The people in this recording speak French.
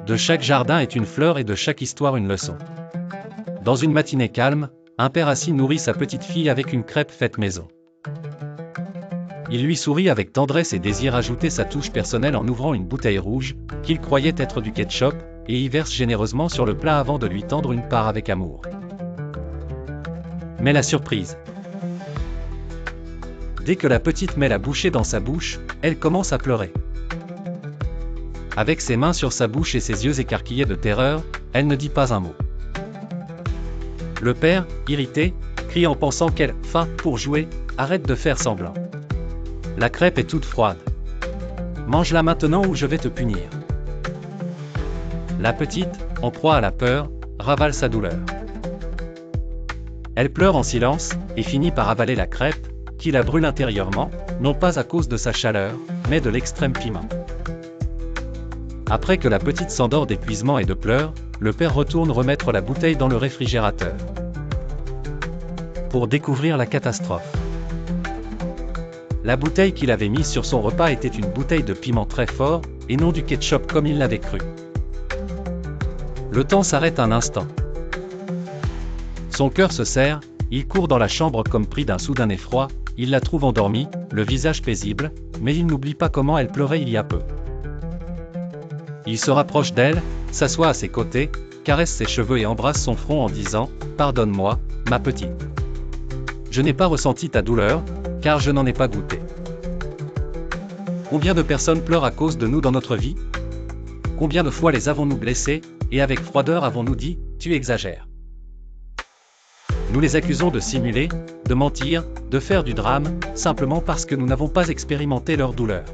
De chaque jardin est une fleur et de chaque histoire une leçon. Dans une matinée calme, un père assis nourrit sa petite fille avec une crêpe faite maison. Il lui sourit avec tendresse et désire ajouter sa touche personnelle en ouvrant une bouteille rouge, qu'il croyait être du ketchup, et y verse généreusement sur le plat avant de lui tendre une part avec amour. Mais la surprise. Dès que la petite met la bouchée dans sa bouche, elle commence à pleurer. Avec ses mains sur sa bouche et ses yeux écarquillés de terreur, elle ne dit pas un mot. Le père, irrité, crie en pensant qu'elle, pour jouer, arrête de faire semblant. La crêpe est toute froide. Mange-la maintenant ou je vais te punir. La petite, en proie à la peur, ravale sa douleur. Elle pleure en silence, et finit par avaler la crêpe, qui la brûle intérieurement, non pas à cause de sa chaleur, mais de l'extrême piment. Après que la petite s'endort d'épuisement et de pleurs, le père retourne remettre la bouteille dans le réfrigérateur. Pour découvrir la catastrophe. La bouteille qu'il avait mise sur son repas était une bouteille de piment très fort, et non du ketchup comme il l'avait cru. Le temps s'arrête un instant. Son cœur se serre, il court dans la chambre comme pris d'un soudain effroi, il la trouve endormie, le visage paisible, mais il n'oublie pas comment elle pleurait il y a peu. Il se rapproche d'elle, s'assoit à ses côtés, caresse ses cheveux et embrasse son front en disant « Pardonne-moi, ma petite. Je n'ai pas ressenti ta douleur, car je n'en ai pas goûté. » Combien de personnes pleurent à cause de nous dans notre vie? Combien de fois les avons-nous blessés, et avec froideur avons-nous dit « Tu exagères ». Nous les accusons de simuler, de mentir, de faire du drame, simplement parce que nous n'avons pas expérimenté leur douleur.